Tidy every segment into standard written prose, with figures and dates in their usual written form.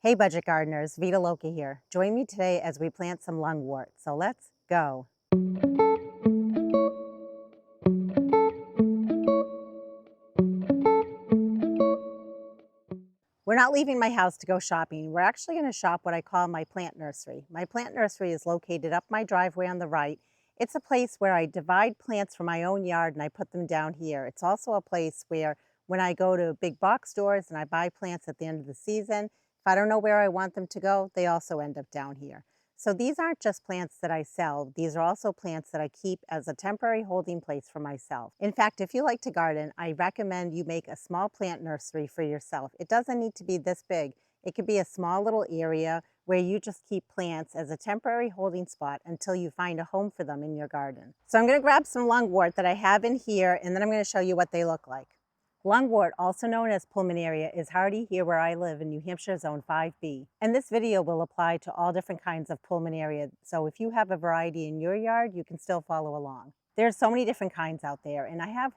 Hey budget gardeners, Vita Loca here. Join me today as we plant some lungwort. So let's go. We're not leaving my house to go shopping. We're actually going to shop what I call my plant nursery. My plant nursery is located up my driveway on the right. It's a place where I divide plants from my own yard and I put them down here. It's also a place where when I go to big box stores and I buy plants at the end of the season, if I don't know where I want them to go, they also end up down here. So these aren't just plants that I sell. These are also plants that I keep as a temporary holding place for myself. In fact, if you like to garden, I recommend you make a small plant nursery for yourself. It doesn't need to be this big. It could be a small little area where you just keep plants as a temporary holding spot until you find a home for them in your garden. So I'm going to grab some lungwort that I have in here, and then I'm going to show you what they look like. Lungwort, also known as pulmonaria, is hardy here where I live in New Hampshire Zone 5B. And this video will apply to all different kinds of pulmonaria, so if you have a variety in your yard, you can still follow along. There's so many different kinds out there, and I have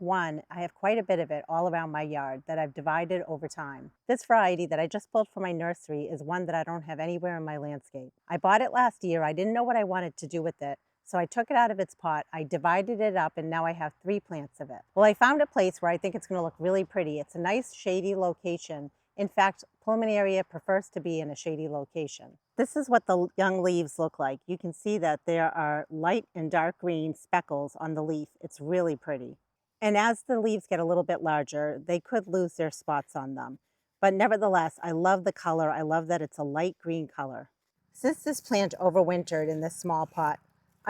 quite a bit of it all around my yard that I've divided over time. This variety that I just pulled from my nursery is one that I don't have anywhere in my landscape. I bought it last year. I didn't know what I wanted to do with it, so I took it out of its pot, I divided it up, and now I have 3 plants of it. Well, I found a place where I think it's going to look really pretty. It's a nice shady location. In fact, pulmonaria prefers to be in a shady location. This is what the young leaves look like. You can see that there are light and dark green speckles on the leaf. It's really pretty. And as the leaves get a little bit larger, they could lose their spots on them. But nevertheless, I love the color. I love that it's a light green color. Since this plant overwintered in this small pot,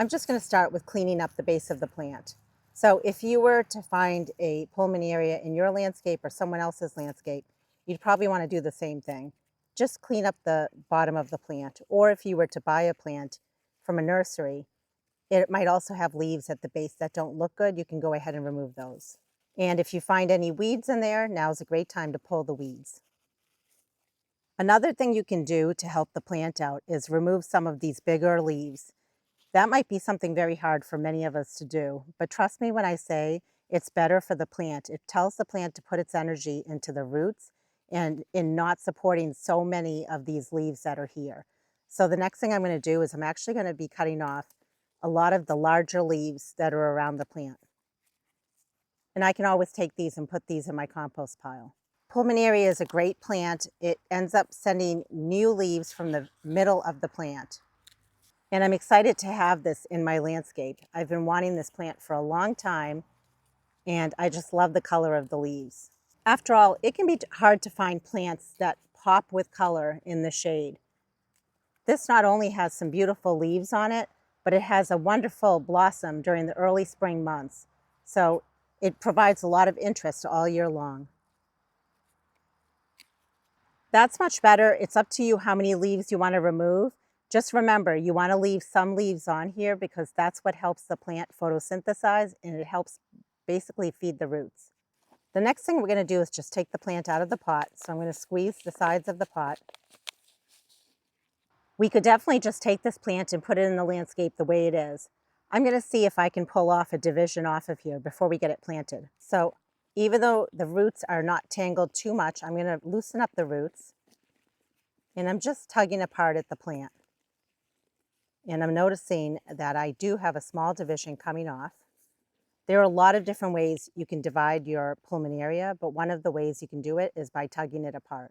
I'm just going to start with cleaning up the base of the plant. So if you were to find a pulmonaria in your landscape or someone else's landscape, you'd probably want to do the same thing. Just clean up the bottom of the plant. Or if you were to buy a plant from a nursery, it might also have leaves at the base that don't look good. You can go ahead and remove those. And if you find any weeds in there, now's a great time to pull the weeds. Another thing you can do to help the plant out is remove some of these bigger leaves. That might be something very hard for many of us to do, but trust me when I say it's better for the plant. It tells the plant to put its energy into the roots and in not supporting so many of these leaves that are here. So the next thing I'm going to do is I'm actually going to be cutting off a lot of the larger leaves that are around the plant. And I can always take these and put these in my compost pile. Pulmonaria is a great plant. It ends up sending new leaves from the middle of the plant. And I'm excited to have this in my landscape. I've been wanting this plant for a long time, and I just love the color of the leaves. After all, it can be hard to find plants that pop with color in the shade. This not only has some beautiful leaves on it, but it has a wonderful blossom during the early spring months. So it provides a lot of interest all year long. That's much better. It's up to you how many leaves you want to remove. Just remember, you want to leave some leaves on here because that's what helps the plant photosynthesize and it helps basically feed the roots. The next thing we're going to do is just take the plant out of the pot. So I'm going to squeeze the sides of the pot. We could definitely just take this plant and put it in the landscape the way it is. I'm going to see if I can pull off a division off of here before we get it planted. So even though the roots are not tangled too much, I'm going to loosen up the roots. And I'm just tugging apart at the plant. And I'm noticing that I do have a small division coming off. There are a lot of different ways you can divide your pulmonaria, but one of the ways you can do it is by tugging it apart.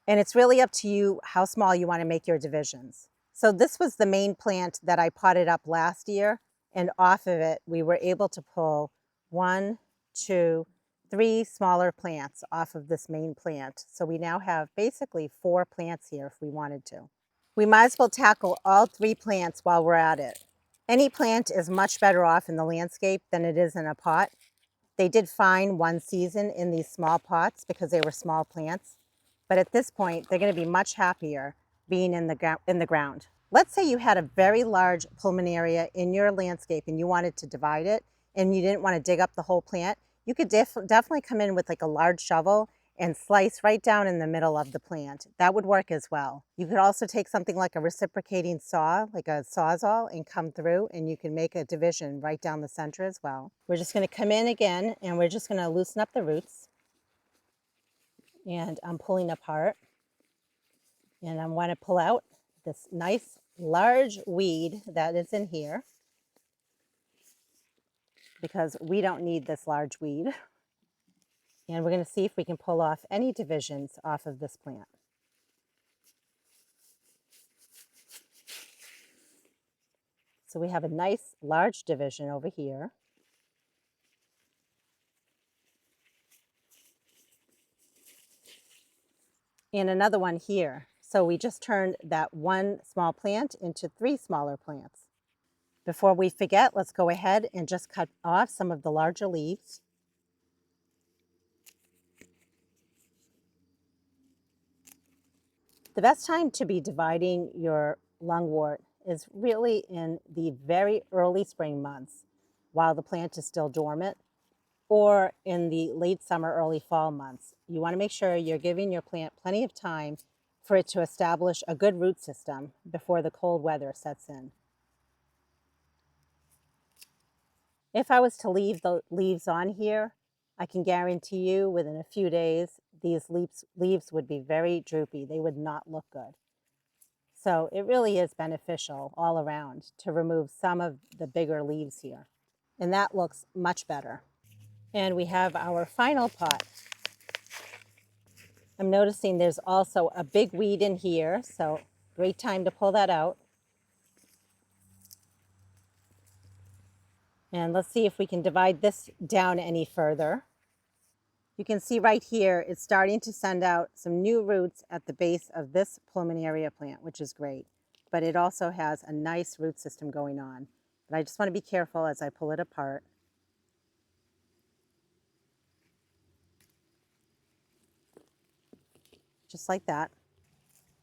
And it's really up to you how small you want to make your divisions. So this was the main plant that I potted up last year, and off of it we were able to pull 1, 2, 3 smaller plants off of this main plant. So we now have basically 4 plants here if we wanted to. We might as well tackle all 3 plants while we're at it. Any plant is much better off in the landscape than it is in a pot. They did fine one season in these small pots because they were small plants. But at this point, they're going to be much happier being in the ground. Let's say you had a very large pulmonaria in your landscape and you wanted to divide it and you didn't want to dig up the whole plant. You could definitely come in with like a large shovel and slice right down in the middle of the plant. That would work as well. You could also take something like a reciprocating saw, like a sawzall, and come through and you can make a division right down the center as well. We're just going to come in again and we're just going to loosen up the roots. And I'm pulling apart. And I want to pull out this nice large weed that is in here because we don't need this large weed. And we're going to see if we can pull off any divisions off of this plant. So we have a nice large division over here. And another one here. So we just turned that one small plant into 3 smaller plants. Before we forget, let's go ahead and just cut off some of the larger leaves. The best time to be dividing your lungwort is really in the very early spring months while the plant is still dormant, or in the late summer, early fall months. You want to make sure you're giving your plant plenty of time for it to establish a good root system before the cold weather sets in. If I was to leave the leaves on here, I can guarantee you within a few days, these leaves would be very droopy. They would not look good. So it really is beneficial all around to remove some of the bigger leaves here. And that looks much better. And we have our final pot. I'm noticing there's also a big weed in here, so great time to pull that out. And let's see if we can divide this down any further. You can see right here, it's starting to send out some new roots at the base of this Pulmonaria plant, which is great. But it also has a nice root system going on. But I just want to be careful as I pull it apart. Just like that.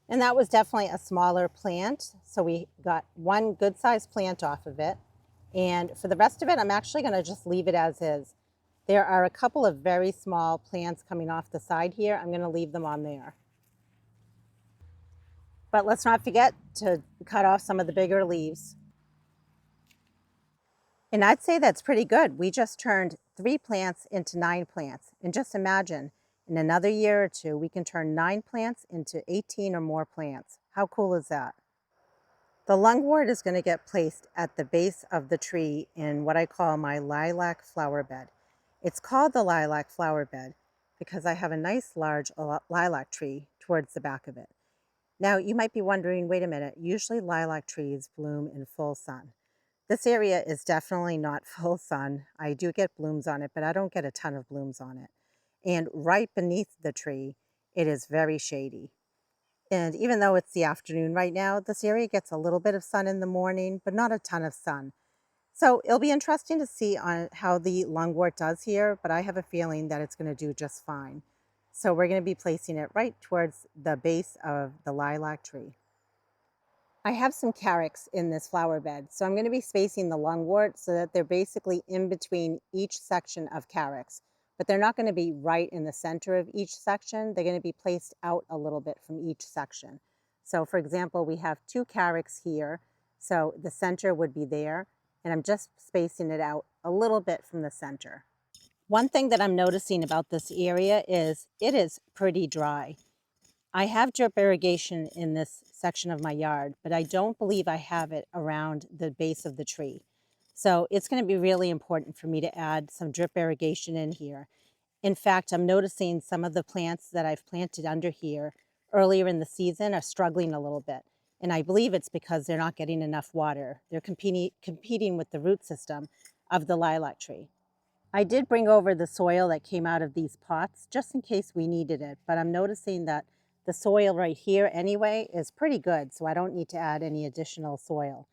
And that was definitely a smaller plant. So we got one good sized plant off of it. And for the rest of it, I'm actually going to just leave it as is. There are a couple of very small plants coming off the side here. I'm going to leave them on there. But let's not forget to cut off some of the bigger leaves. And I'd say that's pretty good. We just turned 3 plants into 9 plants. And just imagine, in another year or two, we can turn 9 plants into 18 or more plants. How cool is that? The lungwort is going to get placed at the base of the tree in what I call my lilac flower bed. It's called the lilac flower bed because I have a nice large lilac tree towards the back of it. Now, you might be wondering, wait a minute, usually lilac trees bloom in full sun. This area is definitely not full sun. I do get blooms on it, but I don't get a ton of blooms on it. And right beneath the tree, it is very shady. And even though it's the afternoon right now, this area gets a little bit of sun in the morning, but not a ton of sun. So it'll be interesting to see on how the lungwort does here, but I have a feeling that it's going to do just fine. So we're going to be placing it right towards the base of the lilac tree. I have some carex in this flower bed, so I'm going to be spacing the lungwort so that they're basically in between each section of carex, but they're not going to be right in the center of each section. They're going to be placed out a little bit from each section. So for example, we have 2 carex here, so the center would be there, and I'm just spacing it out a little bit from the center. One thing that I'm noticing about this area is it is pretty dry. I have drip irrigation in this section of my yard, but I don't believe I have it around the base of the tree. So it's going to be really important for me to add some drip irrigation in here. In fact, I'm noticing some of the plants that I've planted under here earlier in the season are struggling a little bit. And I believe it's because they're not getting enough water. They're competing with the root system of the lilac tree. I did bring over the soil that came out of these pots just in case we needed it, but I'm noticing that the soil right here anyway is pretty good, so I don't need to add any additional soil.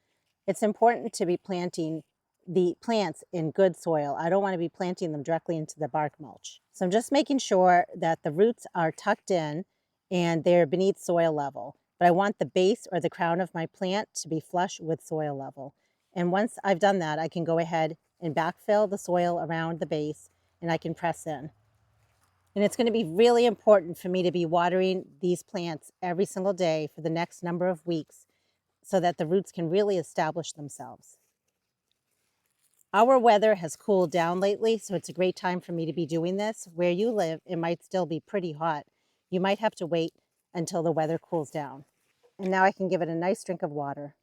It's important to be planting the plants in good soil. I don't want to be planting them directly into the bark mulch. So I'm just making sure that the roots are tucked in and they're beneath soil level. But I want the base or the crown of my plant to be flush with soil level. And once I've done that, I can go ahead and backfill the soil around the base and I can press in. And it's going to be really important for me to be watering these plants every single day for the next number of weeks so that the roots can really establish themselves. Our weather has cooled down lately, so it's a great time for me to be doing this. Where you live, it might still be pretty hot. You might have to wait until the weather cools down. And now I can give it a nice drink of water.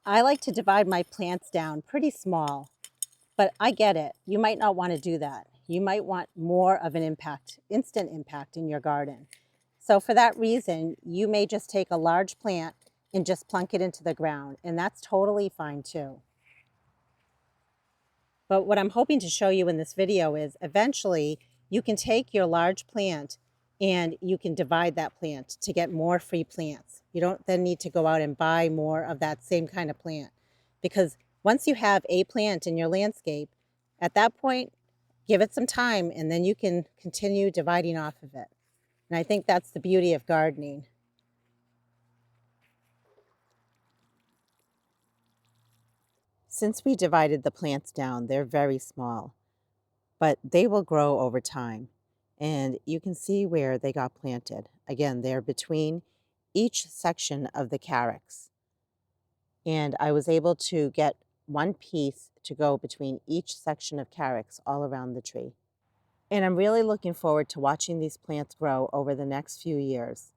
I like to divide my plants down pretty small, but I get it. You might not want to do that. You might want more of an impact, instant impact in your garden. So for that reason, you may just take a large plant and just plunk it into the ground, and that's totally fine too. But what I'm hoping to show you in this video is eventually you can take your large plant and you can divide that plant to get more free plants. You don't then need to go out and buy more of that same kind of plant, because once you have a plant in your landscape, at that point, give it some time and then you can continue dividing off of it. And I think that's the beauty of gardening. Since we divided the plants down, they're very small, but they will grow over time. And you can see where they got planted. Again, they're between each section of the carex. And I was able to get one piece to go between each section of carex all around the tree. And I'm really looking forward to watching these plants grow over the next few years.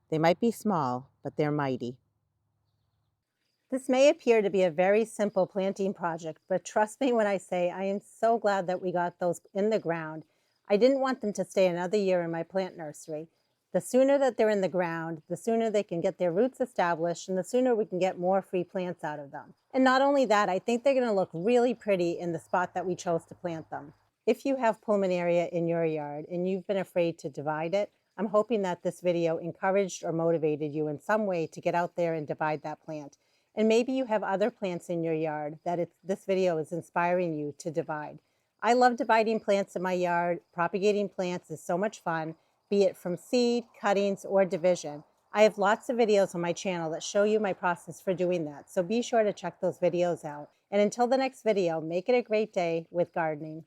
They might be small, but they're mighty. This may appear to be a very simple planting project, but trust me when I say I am so glad that we got those in the ground. I didn't want them to stay another year in my plant nursery. The sooner that they're in the ground, the sooner they can get their roots established, and the sooner we can get more free plants out of them. And not only that, I think they're going to look really pretty in the spot that we chose to plant them. If you have pulmonaria in your yard and you've been afraid to divide it, I'm hoping that this video encouraged or motivated you in some way to get out there and divide that plant. And maybe you have other plants in your yard that this video is inspiring you to divide. I love dividing plants in my yard. Propagating plants is so much fun, be it from seed, cuttings, or division. I have lots of videos on my channel that show you my process for doing that, so be sure to check those videos out. And until the next video, make it a great day with gardening.